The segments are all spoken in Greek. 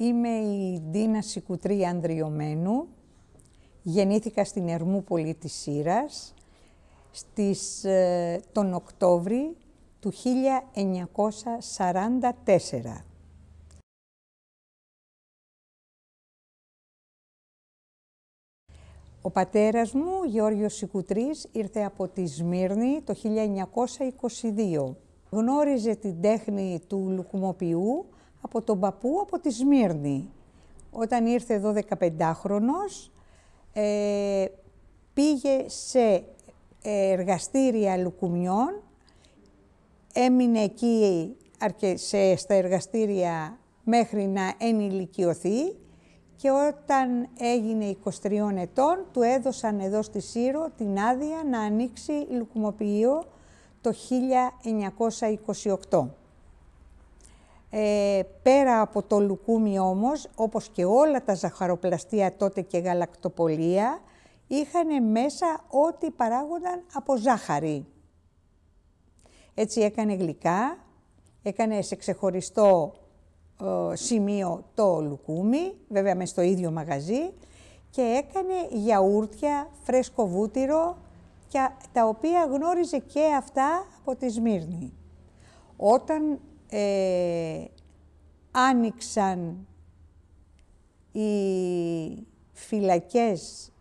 Είμαι η Ντίνα Σικουτρή Ανδριωμένου. Γεννήθηκα στην Ερμούπολη της Σύρας τον Οκτώβρη του 1944. Ο πατέρας μου, Γεώργιος Σικουτρής, ήρθε από τη Σμύρνη το 1922. Γνώριζε την τέχνη του λουκουμοποιού από τον παππού από τη Σμύρνη. Όταν ήρθε εδώ 15χρονος, πήγε σε εργαστήρια λουκουμιών, έμεινε εκεί στα εργαστήρια μέχρι να ενηλικιωθεί και όταν έγινε 23 ετών του έδωσαν εδώ στη Σύρο την άδεια να ανοίξει λουκουμοποιείο το 1928. Πέρα από το λουκούμι όμως, όπως και όλα τα ζαχαροπλαστεία τότε και γαλακτοπολεία, είχαν μέσα ό,τι παράγονταν από ζάχαρη. Έτσι έκανε γλυκά, έκανε σε ξεχωριστό σημείο το λουκούμι, βέβαια μες στο ίδιο μαγαζί, και έκανε γιαούρτια, φρέσκο βούτυρο, τα οποία γνώριζε και αυτά από τη Σμύρνη. Όταν άνοιξαν οι φυλακές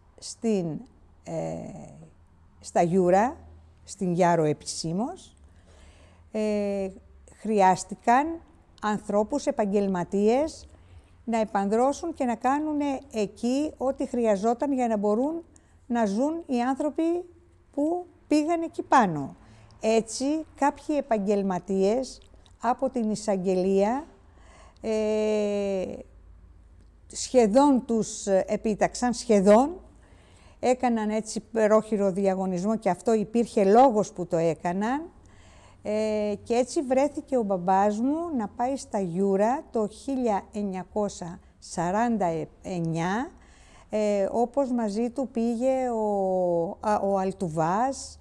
στα Γιούρα, στην Γιάρο επισήμως, χρειάστηκαν ανθρώπους, επαγγελματίες, να επανδρώσουν και να κάνουν εκεί ό,τι χρειαζόταν για να μπορούν να ζουν οι άνθρωποι που πήγαν εκεί πάνω. Έτσι, κάποιοι επαγγελματίες από την εισαγγελία σχεδόν τους επίταξαν, έκαναν έτσι πρόχειρο διαγωνισμό και αυτό υπήρχε λόγος που το έκαναν και έτσι βρέθηκε ο μπαμπάς μου να πάει στα Γιούρα το 1949, όπως μαζί του πήγε ο Αλτουβάς,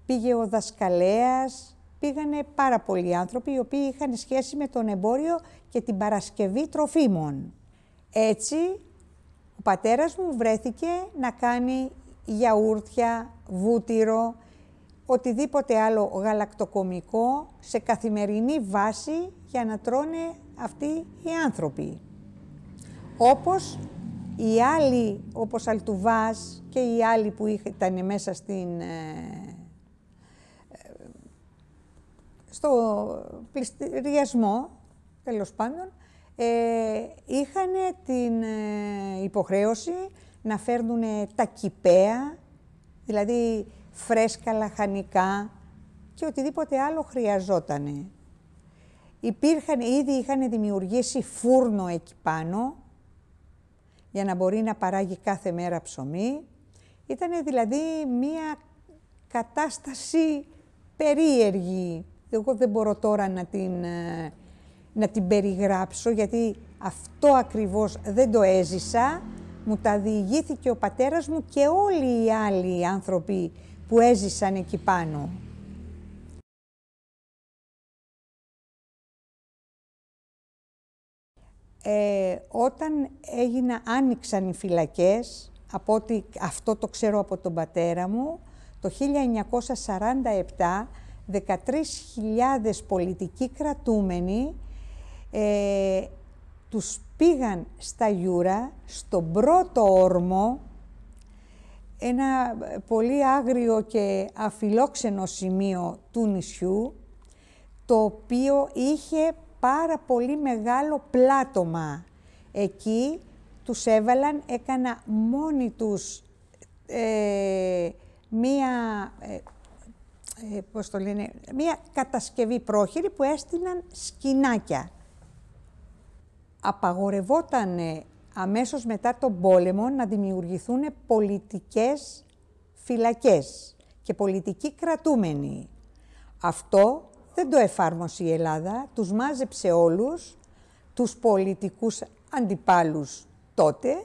πήγε ο Δασκαλέας, πήγανε πάρα πολλοί άνθρωποι οι οποίοι είχαν σχέση με τον εμπόριο και την παρασκευή τροφίμων. Έτσι, ο πατέρας μου βρέθηκε να κάνει γιαούρτια, βούτυρο, οτιδήποτε άλλο γαλακτοκομικό σε καθημερινή βάση για να τρώνε αυτοί οι άνθρωποι. Όπως οι άλλοι, όπως Αλτουβάς και οι άλλοι που ήταν μέσα στο πληστηριασμό, τέλος πάντων, είχαν την υποχρέωση να φέρνουν τα κηπαία, δηλαδή φρέσκα λαχανικά και οτιδήποτε άλλο χρειαζότανε. Ήδη είχαν δημιουργήσει φούρνο εκεί πάνω για να μπορεί να παράγει κάθε μέρα ψωμί. Ήταν δηλαδή μία κατάσταση περίεργη. Εγώ δεν μπορώ τώρα να την περιγράψω, γιατί αυτό ακριβώς δεν το έζησα. Μου τα διηγήθηκε ο πατέρας μου και όλοι οι άλλοι άνθρωποι που έζησαν εκεί πάνω. Όταν άνοιξαν οι φυλακές, αυτό το ξέρω από τον πατέρα μου, το 1947, 13.000 πολιτικοί κρατούμενοι τους πήγαν στα Γιούρα, στον πρώτο όρμο, ένα πολύ άγριο και αφιλόξενο σημείο του νησιού, το οποίο είχε πάρα πολύ μεγάλο πλάτωμα. Εκεί τους έβαλαν, έκανα μόνοι τους μία κατασκευή πρόχειρη που έστειναν σκηνάκια. Απαγορευόταν αμέσως μετά τον πόλεμο να δημιουργηθούν πολιτικές φυλακές και πολιτικοί κρατούμενοι. Αυτό δεν το εφάρμοσε η Ελλάδα, τους μάζεψε όλους, τους πολιτικούς αντιπάλους τότε,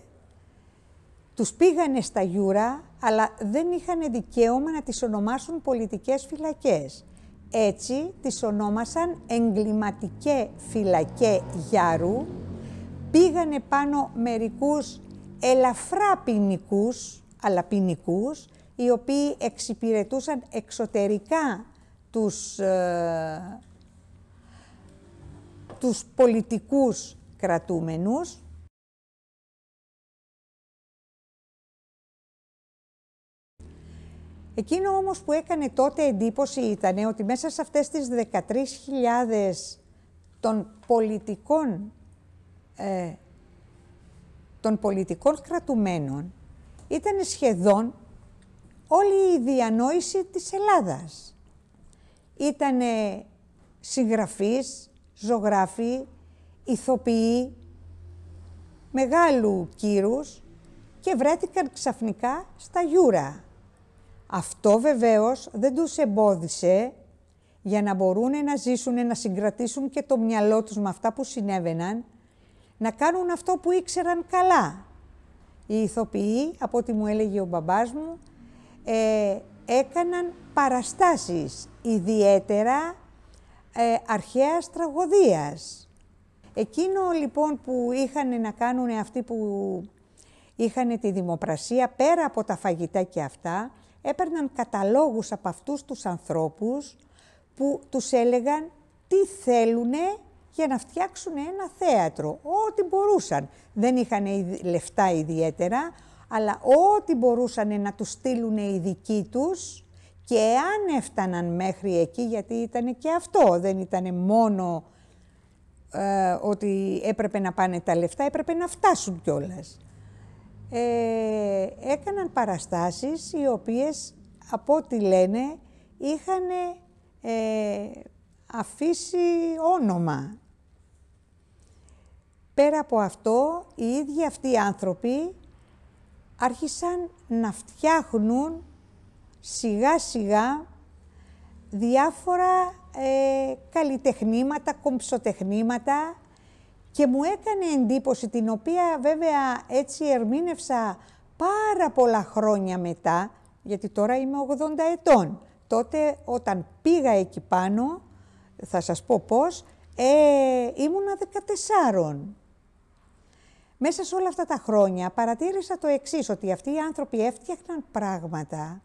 τους πήγανε στα Γιούρα, αλλά δεν είχαν δικαίωμα να τις ονομάσουν πολιτικές φυλακές. Έτσι τις ονόμασαν εγκληματικέ φυλακέ Γιάρου, πήγανε πάνω μερικούς ελαφρά ποινικούς, αλλά ποινικούς, οι οποίοι εξυπηρετούσαν εξωτερικά τους πολιτικούς κρατούμενους. Εκείνο όμως που έκανε τότε εντύπωση ήταν ότι μέσα σε αυτές τις 13.000 των πολιτικών κρατουμένων ήταν σχεδόν όλη η διανόηση της Ελλάδας. Ήτανε συγγραφείς, ζωγράφοι, ηθοποιοί, μεγάλου κύρους και βρέθηκαν ξαφνικά στα Γιούρα. Αυτό βεβαίως δεν τους εμπόδισε για να μπορούν να ζήσουν, να συγκρατήσουν και το μυαλό τους με αυτά που συνέβαιναν, να κάνουν αυτό που ήξεραν καλά. Οι ηθοποιοί, από ό,τι μου έλεγε ο μπαμπάς μου, έκαναν παραστάσεις, ιδιαίτερα αρχαίας τραγωδίας. Εκείνο λοιπόν που είχαν να κάνουν αυτοί που είχαν τη δημοπρασία, πέρα από τα φαγητά και αυτά, έπαιρναν καταλόγους από αυτούς τους ανθρώπους που τους έλεγαν τι θέλουνε για να φτιάξουν ένα θέατρο. Ό,τι μπορούσαν. Δεν είχαν λεφτά ιδιαίτερα, αλλά ό,τι μπορούσαν να τους στείλουν οι δικοί τους, και αν έφταναν μέχρι εκεί, γιατί ήταν και αυτό, δεν ήταν μόνο ότι έπρεπε να πάνε τα λεφτά, έπρεπε να φτάσουν κιόλας. Έκαναν παραστάσεις οι οποίες, από ό,τι λένε, είχαν αφήσει όνομα. Πέρα από αυτό, οι ίδιοι αυτοί οι άνθρωποι άρχισαν να φτιάχνουν σιγά σιγά διάφορα καλλιτεχνήματα, κομψοτεχνήματα, και μου έκανε εντύπωση, την οποία βέβαια έτσι ερμήνευσα πάρα πολλά χρόνια μετά, γιατί τώρα είμαι 80 ετών. Τότε όταν πήγα εκεί πάνω, θα σας πω πώς, ήμουνα 14. Μέσα σε όλα αυτά τα χρόνια παρατήρησα το εξής, ότι αυτοί οι άνθρωποι έφτιαχναν πράγματα,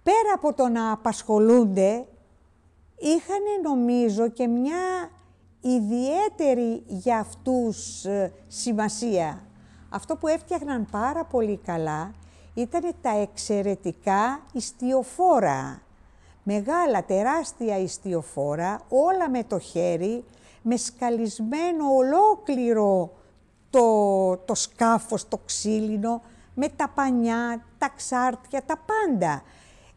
πέρα από το να απασχολούνται, είχαν νομίζω και μια ιδιαίτερη για αυτούς σημασία. Αυτό που έφτιαχναν πάρα πολύ καλά ήταν τα εξαιρετικά ιστιοφόρα. Μεγάλα, τεράστια ιστιοφόρα, όλα με το χέρι, με σκαλισμένο ολόκληρο το σκάφος, το ξύλινο, με τα πανιά, τα ξάρτια, τα πάντα.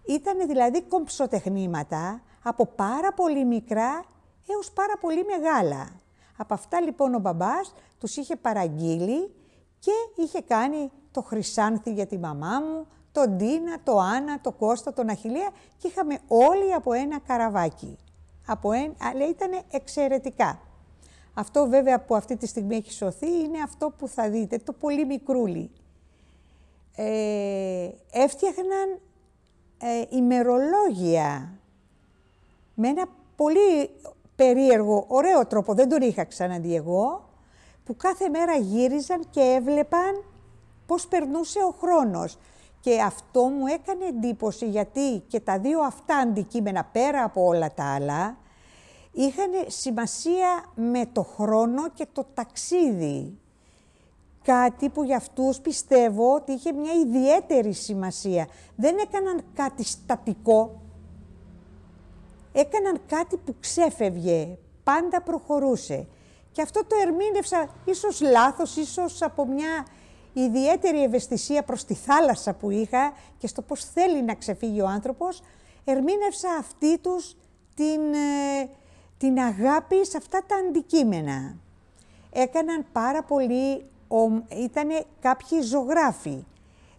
Ήτανε δηλαδή κομψοτεχνήματα από πάρα πολύ μικρά έως πάρα πολύ μεγάλα. Από αυτά λοιπόν ο μπαμπάς τους είχε παραγγείλει και είχε κάνει το Χρυσάνθη για τη μαμά μου, τον Ντίνα, το Άννα, το Κώστα, τον Αχιλλέα, και είχαμε όλοι από ένα καραβάκι. Αλλά ήταν εξαιρετικά. Αυτό βέβαια που αυτή τη στιγμή έχει σωθεί είναι αυτό που θα δείτε, το πολύ μικρούλι. Έφτιαχναν ημερολόγια με ένα πολύ περίεργο, ωραίο τρόπο, δεν τον είχα ξαναδεί εγώ, που κάθε μέρα γύριζαν και έβλεπαν πώς περνούσε ο χρόνος. Και αυτό μου έκανε εντύπωση, γιατί και τα δύο αυτά αντικείμενα, πέρα από όλα τα άλλα, είχαν σημασία με το χρόνο και το ταξίδι. Κάτι που για αυτούς πιστεύω ότι είχε μια ιδιαίτερη σημασία. Δεν έκαναν κάτι στατικό, έκαναν κάτι που ξέφευγε, πάντα προχωρούσε. Και αυτό το ερμήνευσα, ίσως λάθος, ίσως από μια ιδιαίτερη ευαισθησία προς τη θάλασσα που είχα και στο πώς θέλει να ξεφύγει ο άνθρωπος, ερμήνευσα αυτή τους την αγάπη σε αυτά τα αντικείμενα. Έκαναν πάρα πολύ, ήτανε κάποιοι ζωγράφοι.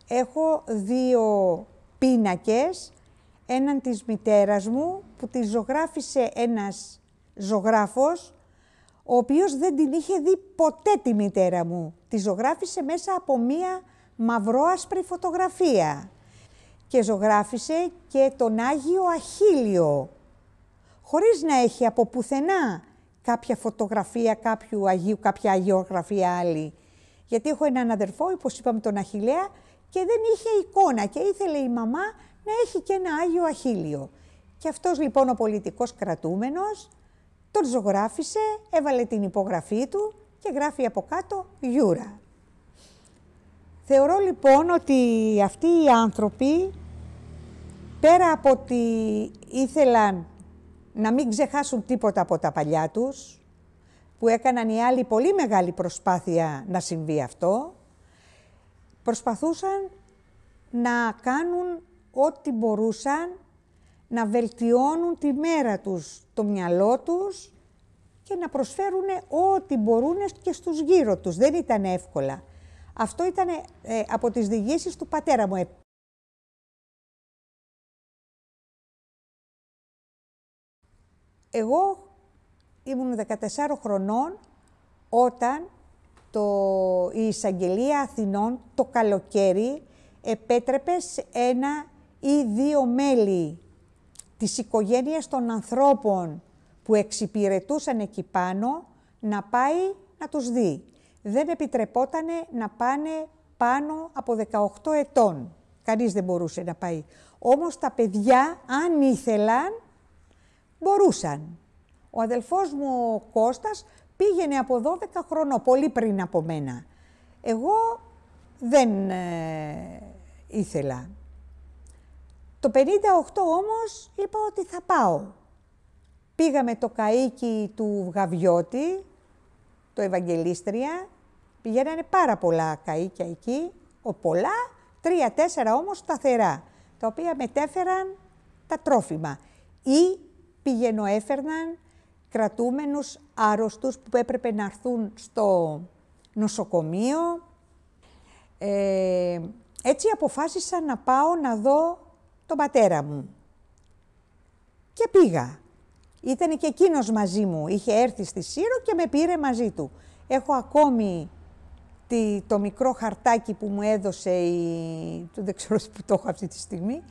Έχω δύο πίνακες, έναν της μητέρας μου που τη ζωγράφισε ένας ζωγράφος, ο οποίος δεν την είχε δει ποτέ τη μητέρα μου. Τη ζωγράφισε μέσα από μία μαυρόασπρη φωτογραφία και ζωγράφισε και τον Άγιο Αχίλλιο, χωρίς να έχει από πουθενά κάποια φωτογραφία κάποιου Αγίου, κάποια αγιογραφία άλλη. Γιατί έχω έναν αδερφό, όπως είπαμε τον Αχιλλέα, και δεν είχε εικόνα και ήθελε η μαμά να έχει και ένα Άγιο Αχίλιο. Και αυτός λοιπόν ο πολιτικός κρατούμενος τον ζωγράφισε, έβαλε την υπογραφή του και γράφει από κάτω Γιούρα. Θεωρώ λοιπόν ότι αυτοί οι άνθρωποι, πέρα από ότι ήθελαν να μην ξεχάσουν τίποτα από τα παλιά τους, που έκαναν οι άλλοι πολύ μεγάλη προσπάθεια να συμβεί αυτό, προσπαθούσαν να κάνουν ό,τι μπορούσαν, να βελτιώνουν τη μέρα τους, το μυαλό τους και να προσφέρουν ό,τι μπορούν και στους γύρω τους. Δεν ήταν εύκολα. Αυτό ήταν από τις διηγήσεις του πατέρα μου. Εγώ ήμουν 14 χρονών όταν η Εισαγγελία Αθηνών το καλοκαίρι επέτρεπε σε 1 ή 2 μέλη της οικογένειας των ανθρώπων που εξυπηρετούσαν εκεί πάνω να πάει να τους δει. Δεν επιτρεπότανε να πάνε πάνω από 18 ετών. Κανείς δεν μπορούσε να πάει. Όμως τα παιδιά, αν ήθελαν, μπορούσαν. Ο αδελφός μου ο Κώστας πήγαινε από 12 χρονών, πολύ πριν από μένα. Εγώ δεν ήθελα. Το 58 όμως είπα ότι θα πάω. Πήγαμε το καΐκι του Γαβιώτη, το Ευαγγελίστρια. Πηγαίνανε πάρα πολλά καΐκια εκεί, πολλά, 3-4 όμως σταθερά, τα οποία μετέφεραν τα τρόφιμα ή πηγαινοέφερναν κρατούμενους άρρωστους που έπρεπε να έρθουν στο νοσοκομείο. Έτσι αποφάσισα να πάω να δω τον πατέρα μου. Και πήγα. Ήταν και εκείνος μαζί μου. Είχε έρθει στη Σύρο και με πήρε μαζί του. Έχω ακόμη το μικρό χαρτάκι που μου έδωσε, δεν ξέρω που το έχω αυτή τη στιγμή,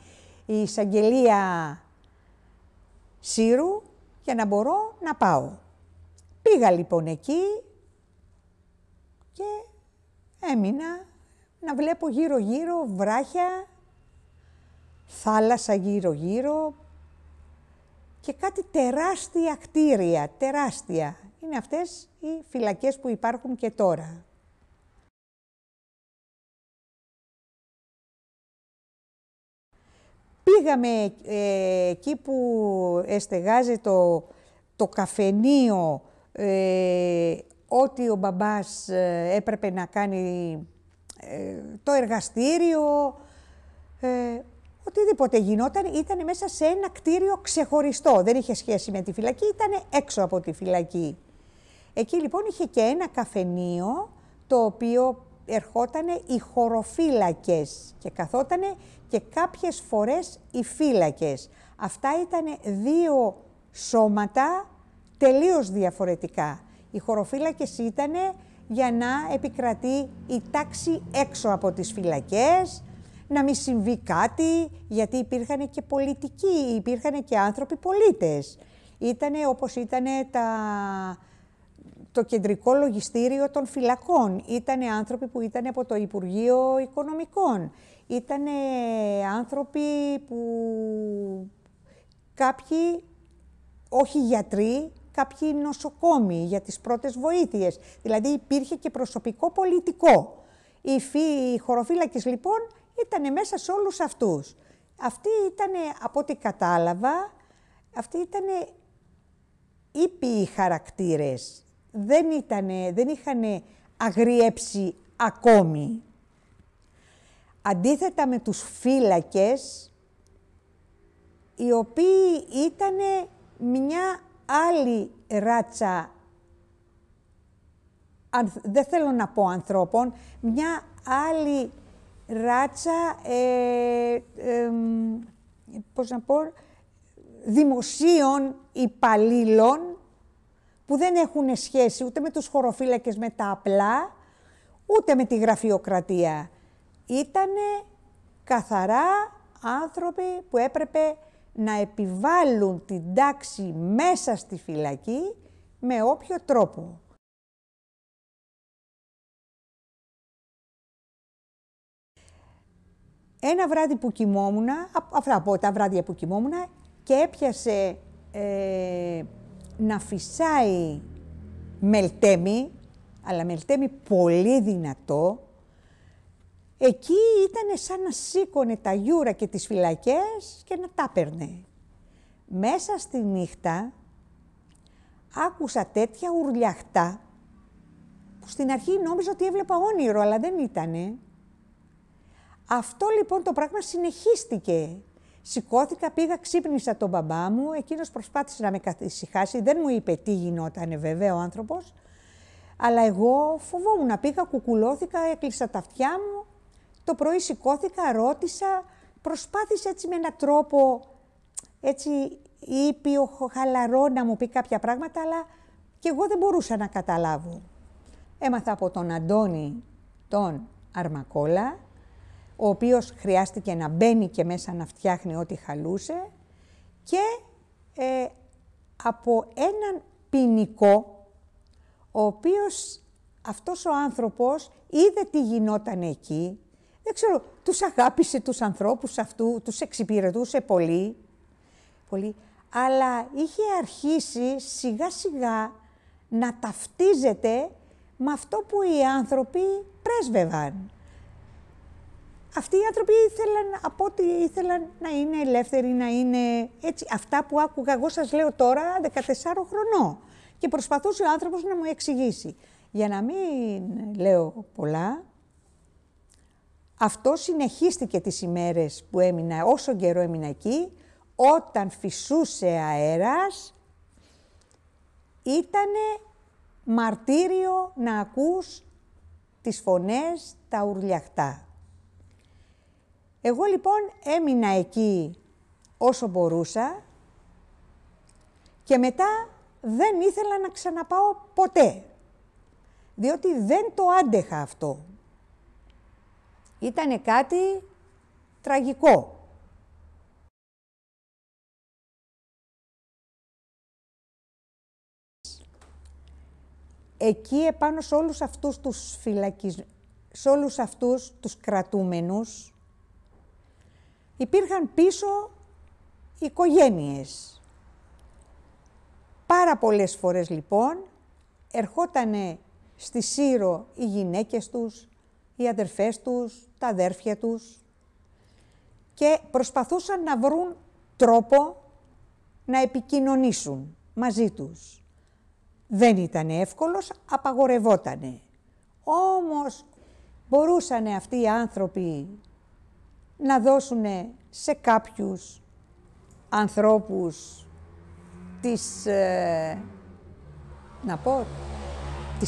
η Εισαγγελία Σύρου, για να μπορώ να πάω. Πήγα λοιπόν εκεί και έμεινα να βλέπω γύρω-γύρω βράχια, θάλασσα γύρω-γύρω και κάτι τεράστια κτίρια, τεράστια. Είναι αυτές οι φυλακές που υπάρχουν και τώρα. Πήγαμε εκεί που εστεγάζει το καφενείο, ό,τι ο μπαμπάς έπρεπε να κάνει, το εργαστήριο, οτιδήποτε γινόταν, ήταν μέσα σε ένα κτίριο ξεχωριστό. Δεν είχε σχέση με τη φυλακή, ήταν έξω από τη φυλακή. Εκεί λοιπόν είχε και ένα καφενείο, το οποίο ερχότανε οι χωροφύλακες και καθότανε και κάποιες φορές οι φύλακες. Αυτά ήταν 2 σώματα τελείως διαφορετικά. Οι χωροφύλακες ήταν για να επικρατεί η τάξη έξω από τις φυλακές, να μην συμβεί κάτι, γιατί υπήρχαν και πολιτικοί, υπήρχαν και άνθρωποι πολίτες. Ήτανε όπως ήτανε το κεντρικό λογιστήριο των φυλακών. Ήτανε άνθρωποι που ήταν από το Υπουργείο Οικονομικών. Ήτανε άνθρωποι που κάποιοι, όχι γιατροί, κάποιοι νοσοκόμοι για τις πρώτες βοήθειες. Δηλαδή υπήρχε και προσωπικό πολιτικό. Οι χωροφύλακες λοιπόν ήτανε μέσα σε όλους αυτούς. Αυτοί ήτανε, από ό,τι κατάλαβα, αυτοί ήτανε ήπιοι χαρακτήρες. Δεν είχαν αγριέψει ακόμη. Αντίθετα με τους φύλακες, οι οποίοι ήτανε μια άλλη ράτσα, δεν θέλω να πω ανθρώπων, μια άλλη ράτσα, πώς να πω, δημοσίων υπαλλήλων που δεν έχουν σχέση ούτε με τους χωροφύλακες με τα απλά, ούτε με τη γραφειοκρατία. Ήτανε καθαρά άνθρωποι που έπρεπε να επιβάλλουν την τάξη μέσα στη φυλακή με όποιο τρόπο. Ένα βράδυ που κοιμόμουν, αυτά από τα βράδια που κοιμόμουν, και έπιασε να φυσάει μελτέμι, αλλά μελτέμι πολύ δυνατό. Εκεί ήταν σαν να σήκωνε τα γιούρα και τις φυλακές και να τα παίρνε. Μέσα στη νύχτα άκουσα τέτοια ουρλιαχτά, που στην αρχή νόμιζα ότι έβλεπα όνειρο, αλλά δεν ήτανε. Αυτό λοιπόν το πράγμα συνεχίστηκε. Σηκώθηκα, πήγα, ξύπνησα τον μπαμπά μου, εκείνος προσπάθησε να με καθησυχάσει, δεν μου είπε τι γινότανε βέβαια ο άνθρωπος, αλλά εγώ φοβόμουν, πήγα, κουκουλώθηκα, έκλεισα τα αυτιά μου, το πρωί σηκώθηκα, ρώτησα, προσπάθησε έτσι με έναν τρόπο έτσι ήπιο, χαλαρό να μου πει κάποια πράγματα, αλλά και εγώ δεν μπορούσα να καταλάβω. Έμαθα από τον Αντώνη τον Αρμακόλα, ο οποίος χρειάστηκε να μπαίνει και μέσα να φτιάχνει ό,τι χαλούσε, και από έναν ποινικό, ο οποίος αυτός ο άνθρωπος είδε τι γινόταν εκεί, δεν ξέρω, τους αγάπησε τους ανθρώπους αυτού, τους εξυπηρετούσε πολύ, πολύ, αλλά είχε αρχίσει σιγά σιγά να ταυτίζεται με αυτό που οι άνθρωποι πρέσβευαν. Αυτοί οι άνθρωποι ήθελαν, από ό,τι ήθελαν, να είναι ελεύθεροι, να είναι έτσι. Αυτά που άκουγα, εγώ σας λέω τώρα, 14 χρονών. Και προσπαθούσε ο άνθρωπος να μου εξηγήσει. Για να μην λέω πολλά, αυτό συνεχίστηκε τις ημέρες που έμεινα, όσο καιρό έμεινα εκεί. Όταν φυσούσε αέρας, ήτανε μαρτύριο να ακούς τις φωνές, τα ουρλιαχτά. Εγώ λοιπόν έμεινα εκεί όσο μπορούσα και μετά δεν ήθελα να ξαναπάω ποτέ, διότι δεν το άντεχα αυτό. Ήτανε κάτι τραγικό. Εκεί επάνω σε όλους αυτούς τους σε όλους αυτούς τους κρατούμενους, υπήρχαν πίσω οικογένειες. Πάρα πολλές φορές λοιπόν ερχότανε στη Σύρο οι γυναίκες τους, οι αδερφές τους, τα αδέρφια τους και προσπαθούσαν να βρουν τρόπο να επικοινωνήσουν μαζί τους. Δεν ήταν εύκολος, απαγορευότανε. Όμως μπορούσαν αυτοί οι άνθρωποι να δώσουν σε κάποιους ανθρώπους της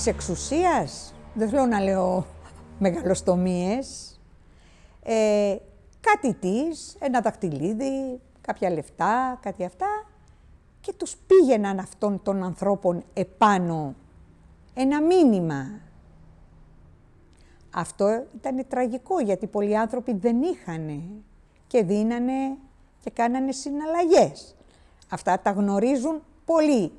εξουσίας, δεν θέλω να λέω μεγαλοστομίες, κάτι ένα δαχτυλίδι, κάποια λεφτά, κάτι αυτά, και τους πήγαιναν αυτών των ανθρώπων επάνω ένα μήνυμα. Αυτό ήταν τραγικό, γιατί πολλοί άνθρωποι δεν είχαν και δίνανε και κάνανε συναλλαγές. Αυτά τα γνωρίζουν πολλοί.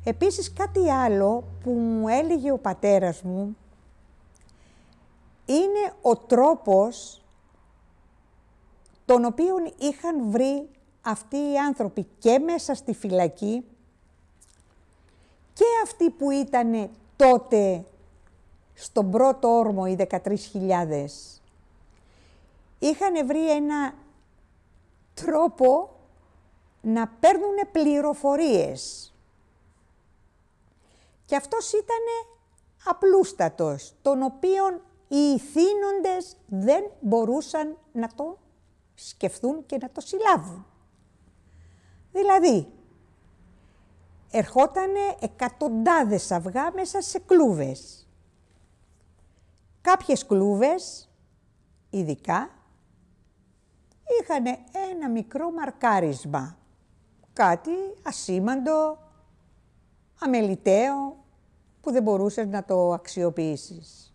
Επίσης κάτι άλλο που μου έλεγε ο πατέρας μου είναι ο τρόπος τον οποίο είχαν βρει αυτοί οι άνθρωποι και μέσα στη φυλακή και αυτοί που ήταν τότε στον πρώτο όρμο, οι 13.000. Είχαν βρει ένα τρόπο να παίρνουν πληροφορίες. Και αυτός ήταν απλούστατος, τον οποίον οι ηθήνοντες δεν μπορούσαν να το σκεφτούν και να το συλλάβουν. Δηλαδή, ερχότανε εκατοντάδες αυγά μέσα σε κλούβες. Κάποιες κλούβες, ειδικά, είχαν ένα μικρό μαρκάρισμα. Κάτι ασήμαντο, αμεληταίο, που δεν μπορούσες να το αξιοποιήσεις.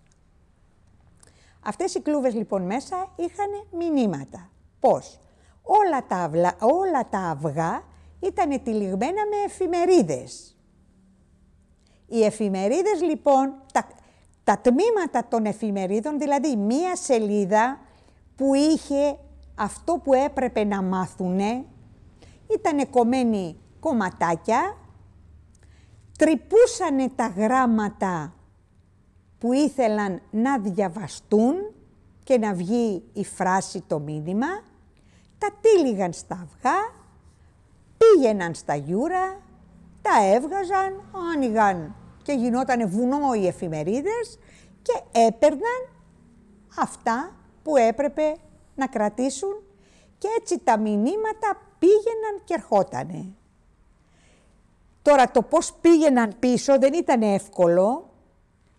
Αυτές οι κλούβες λοιπόν μέσα είχαν μηνύματα. Πώς? όλα τα αυγά ήταν τυλιγμένα με εφημερίδες. Οι εφημερίδες λοιπόν, τα τμήματα των εφημερίδων, δηλαδή μία σελίδα που είχε αυτό που έπρεπε να μάθουνε, ήταν κομμένοι κομματάκια, τρυπούσανε τα γράμματα που ήθελαν να διαβαστούν και να βγει η φράση, το μήνυμα, τα τύλιγαν στα αυγά, πήγαιναν στα γιούρα, τα έβγαζαν, άνοιγαν και γινότανε βουνό οι εφημερίδες και έπαιρναν αυτά που έπρεπε να κρατήσουν και έτσι τα μηνύματα πήγαιναν και ερχότανε. Τώρα το πώς πήγαιναν πίσω δεν ήταν εύκολο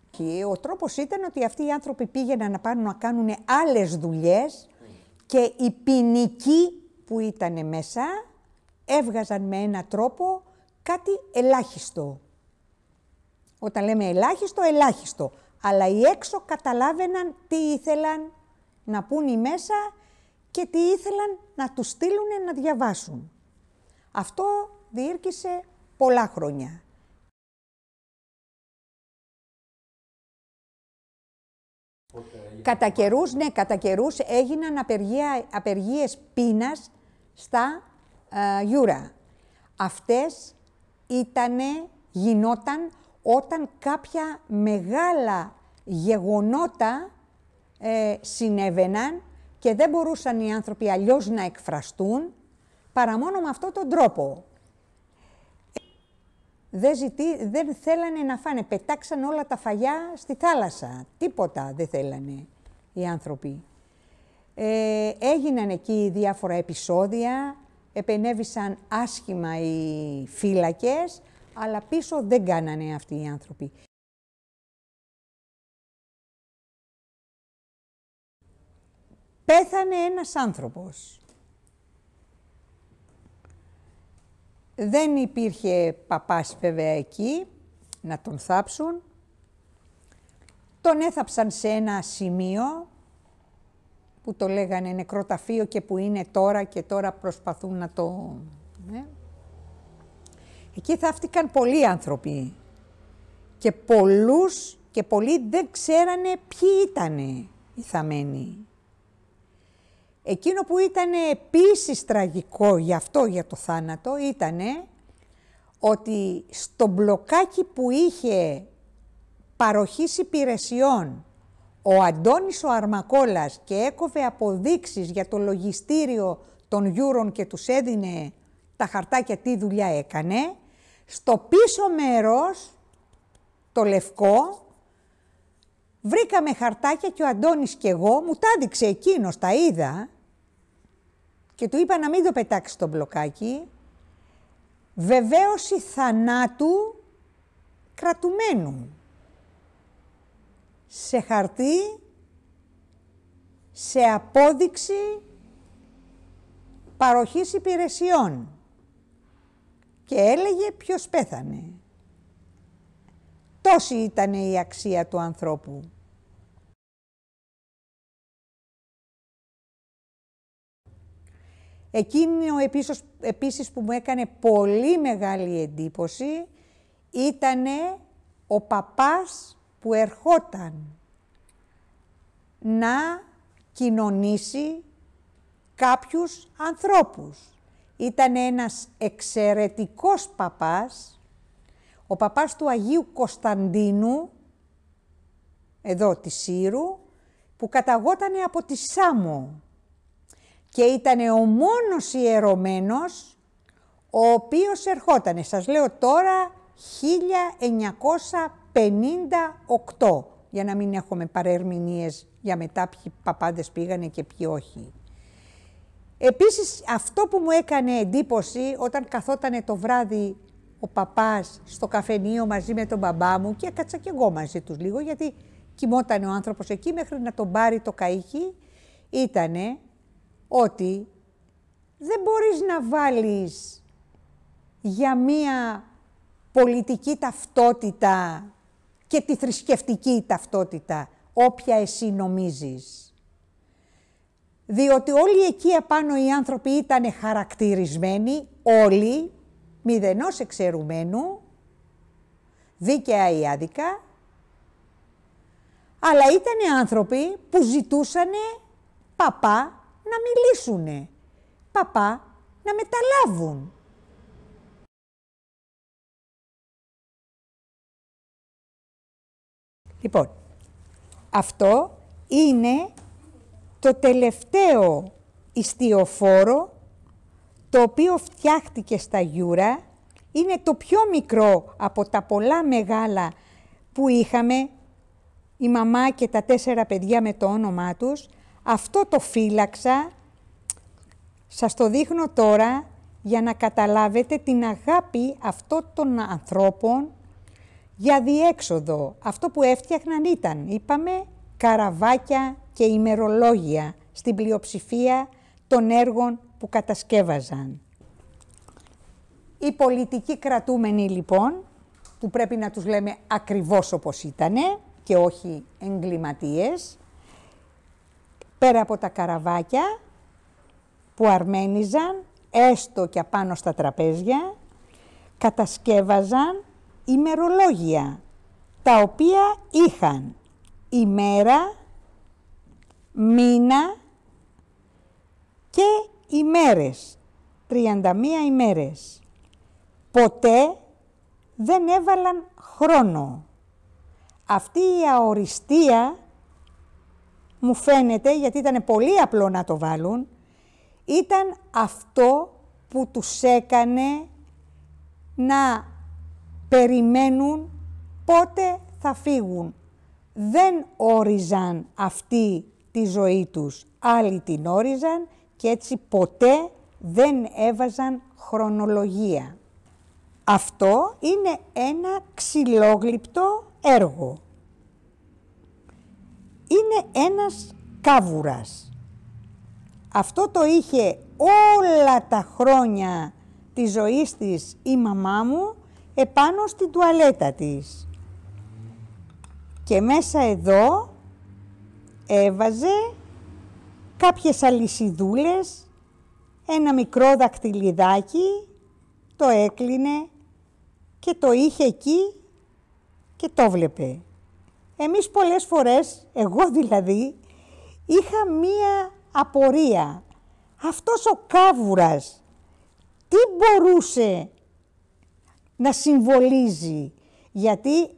και ο τρόπος ήταν ότι αυτοί οι άνθρωποι πήγαιναν να πάνε να κάνουν άλλες δουλειές και οι ποινικοί που ήταν μέσα έβγαζαν με έναν τρόπο κάτι ελάχιστο. Όταν λέμε ελάχιστο, ελάχιστο. Αλλά οι έξω καταλάβαιναν τι ήθελαν να πούν οι μέσα και τι ήθελαν να τους στείλουν να διαβάσουν. Αυτό διήρκησε πολλά χρόνια. Κατά καιρούς έγιναν απεργίες πείνας στα γιούρα. Αυτές γινόταν όταν κάποια μεγάλα γεγονότα συνέβαιναν και δεν μπορούσαν οι άνθρωποι αλλιώς να εκφραστούν παρά μόνο με αυτόν τον τρόπο. Δεν θέλανε να φάνε, πετάξαν όλα τα φαγιά στη θάλασσα, τίποτα δεν θέλανε οι άνθρωποι. Έγιναν εκεί διάφορα επεισόδια, επενέβησαν άσχημα οι φύλακες, αλλά πίσω δεν κάνανε αυτοί οι άνθρωποι. Πέθανε ένας άνθρωπος. Δεν υπήρχε παπάς βέβαια εκεί να τον θάψουν. Τον έθαψαν σε ένα σημείο που το λέγανε νεκροταφείο και που είναι τώρα και τώρα προσπαθούν να το... Ναι. Εκεί θαύτηκαν πολλοί άνθρωποι και πολλοί δεν ξέρανε ποιοι ήτανε οι θαμένοι. Εκείνο που ήταν επίσης τραγικό για το θάνατο ήτανε ότι στο μπλοκάκι που είχε παροχής υπηρεσιών ο Αντώνης ο Αρμακόλας και έκοβε αποδείξεις για το λογιστήριο των γιούρων και τους έδινε τα χαρτάκια τι δουλειά έκανε, στο πίσω μέρος, το λευκό, βρήκαμε χαρτάκια και ο Αντώνης και εγώ, μου τα έδειξε εκείνος, τα είδα και του είπα να μην το πετάξει στο μπλοκάκι, βεβαίωση θανάτου κρατουμένου. Σε χαρτί, σε απόδειξη παροχής υπηρεσιών και έλεγε ποιος πέθανε. Τόση ήταν η αξία του ανθρώπου. Εκείνο επίσης που μου έκανε πολύ μεγάλη εντύπωση ήτανε ο παπάς που ερχόταν να κοινωνήσει κάποιους ανθρώπους. Ήταν ένας εξαιρετικός παπάς, ο παπάς του Αγίου Κωνσταντίνου, εδώ της Σύρου, που καταγότανε από τη Σάμο και ήταν ο μόνος ιερωμένος ο οποίος ερχότανε, σας λέω τώρα, 1958, για να μην έχουμε παρερμηνίες για μετά ποιοι παπάδες πήγανε και ποιοι όχι. Επίσης, αυτό που μου έκανε εντύπωση, όταν καθότανε το βράδυ ο παπάς στο καφενείο μαζί με τον μπαμπά μου και έκατσα και εγώ μαζί τους λίγο, γιατί κοιμότανε ο άνθρωπος εκεί μέχρι να τον πάρει το καΐκι, ήτανε ότι δεν μπορείς να βάλεις για μία πολιτική ταυτότητα και τη θρησκευτική ταυτότητα, όποια εσύ νομίζεις. διότι όλοι εκεί απάνω οι άνθρωποι ήταν χαρακτηρισμένοι, όλοι, μηδενός εξαιρουμένου, δίκαια ή άδικα, αλλά ήταν άνθρωποι που ζητούσανε παπά να μιλήσουνε, παπά να μεταλάβουν. Λοιπόν, αυτό είναι το τελευταίο ιστιοφόρο το οποίο φτιάχτηκε στα Γιούρα. Είναι το πιο μικρό από τα πολλά μεγάλα που είχαμε, η μαμά και τα 4 παιδιά με το όνομά τους. Αυτό το φύλαξα, σας το δείχνω τώρα για να καταλάβετε την αγάπη αυτών των ανθρώπων για διέξοδο. Αυτό που έφτιαχναν ήταν, είπαμε, καραβάκια και ημερολόγια στην πλειοψηφία των έργων που κατασκεύαζαν. Οι πολιτικοί κρατούμενοι λοιπόν, που πρέπει να τους λέμε ακριβώς όπως ήτανε και όχι εγκληματίες, πέρα από τα καραβάκια που αρμένιζαν, έστω και απάνω στα τραπέζια, κατασκεύαζαν ημερολόγια, τα οποία είχαν ημέρα, μήνα και ημέρες, 31 ημέρες. Ποτέ δεν έβαλαν χρόνο. Αυτή η αοριστία μου φαίνεται, γιατί ήταν πολύ απλό να το βάλουν, ήταν αυτό που τους έκανε να περιμένουν πότε θα φύγουν. Δεν όριζαν αυτή τη ζωή τους, άλλοι την όριζαν και έτσι ποτέ δεν έβαζαν χρονολογία. Αυτό είναι ένα ξυλόγλυπτο έργο. Είναι ένας κάβουρας. Αυτό το είχε όλα τα χρόνια της ζωής της η μαμά μου επάνω στην τουαλέτα της. Και μέσα εδώ έβαζε κάποιες αλυσιδούλες, ένα μικρό δακτυλιδάκι, το έκλεινε και το είχε εκεί και το βλέπε. Εμείς πολλές φορές, εγώ δηλαδή, είχα μία απορία. Αυτός ο κάβουρας τι μπορούσε να συμβολίζει? Γιατί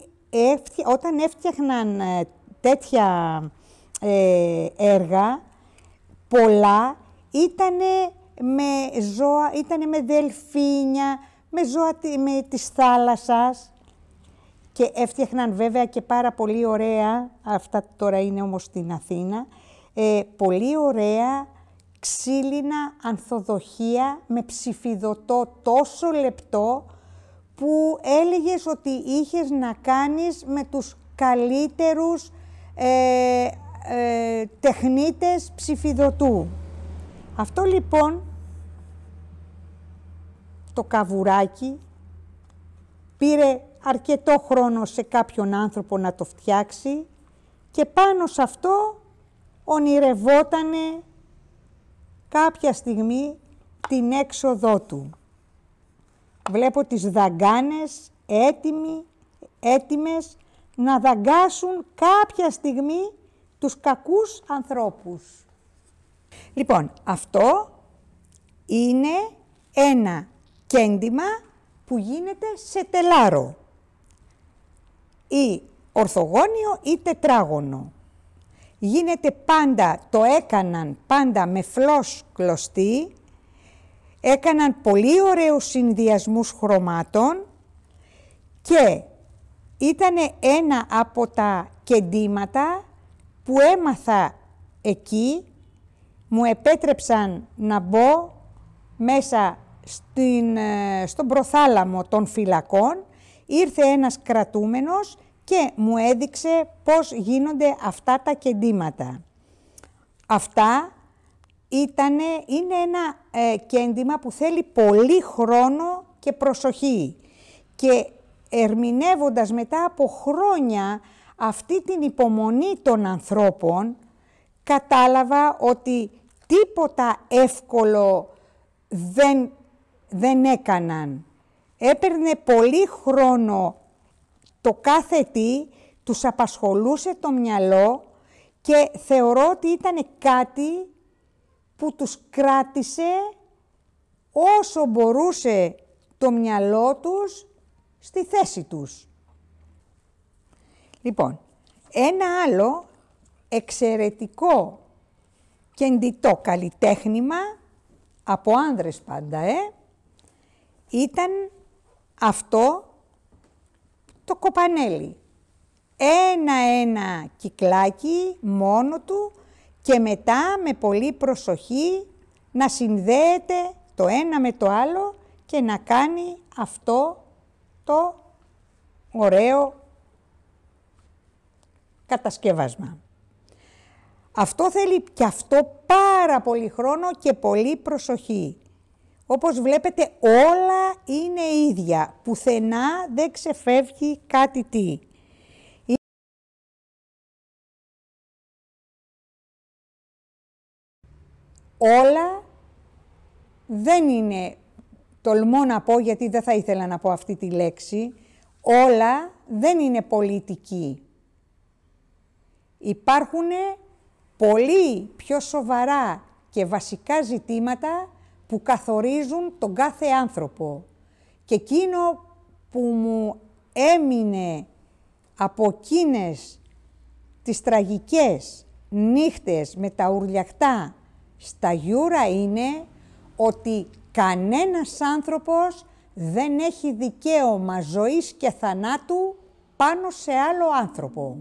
όταν έφτιαχναν τέτοια έργα, πολλά ήτανε με ζώα, ήτανε με δελφίνια, με ζώα με της θάλασσας και έφτιαχναν βέβαια και πάρα πολύ ωραία, αυτά τώρα είναι όμως στην Αθήνα, πολύ ωραία ξύλινα ανθοδοχεία με ψηφιδωτό τόσο λεπτό που έλεγες ότι είχες να κάνεις με τους καλύτερους τεχνίτες ψηφιδωτού. Αυτό λοιπόν το καβουράκι πήρε αρκετό χρόνο σε κάποιον άνθρωπο να το φτιάξει και πάνω σε αυτό ονειρευότανε κάποια στιγμή την έξοδό του. Βλέπω τις δαγκάνες έτοιμες να δαγκάσουν κάποια στιγμή τους κακούς ανθρώπους. Λοιπόν, αυτό είναι ένα κέντημα που γίνεται σε τελάρο ή ορθογώνιο ή τετράγωνο. Γίνεται πάντα, το έκαναν πάντα με φλός κλωστή, έκαναν πολύ ωραίους συνδυασμούς χρωμάτων και ήτανε ένα από τα κεντήματα που έμαθα εκεί, μου επέτρεψαν να μπω μέσα στον προθάλαμο των φυλακών, ήρθε ένας κρατούμενος και μου έδειξε πώς γίνονται αυτά τα κεντήματα. Αυτά είναι ένα κέντημα που θέλει πολύ χρόνο και προσοχή και ερμηνεύοντας μετά από χρόνια αυτή την υπομονή των ανθρώπων, κατάλαβα ότι τίποτα εύκολο δεν έκαναν. Έπαιρνε πολύ χρόνο το κάθε τι, τους απασχολούσε το μυαλό και θεωρώ ότι ήταν κάτι που τους κράτησε όσο μπορούσε το μυαλό τους στη θέση τους. Λοιπόν, ένα άλλο εξαιρετικό και εντιτό καλλιτέχνημα, από άνδρες πάντα, ήταν αυτό το κοπανέλι. Ένα κυκλάκι μόνο του και μετά με πολύ προσοχή να συνδέεται το ένα με το άλλο και να κάνει αυτό το ωραίο κατασκεύασμα. Αυτό θέλει και αυτό πάρα πολύ χρόνο και πολύ προσοχή. Όπως βλέπετε όλα είναι ίδια, πουθενά δεν ξεφεύγει κάτι τι. Όλα δεν είναι, τολμώ να πω γιατί δεν θα ήθελα να πω αυτή τη λέξη, όλα δεν είναι πολιτική. Υπάρχουν πολύ πιο σοβαρά και βασικά ζητήματα που καθορίζουν τον κάθε άνθρωπο. Και εκείνο που μου έμεινε από εκείνες τις τραγικές νύχτες με τα ουρλιαχτά στα Γιούρα είναι ότι κανένας άνθρωπος δεν έχει δικαίωμα ζωής και θανάτου πάνω σε άλλο άνθρωπο.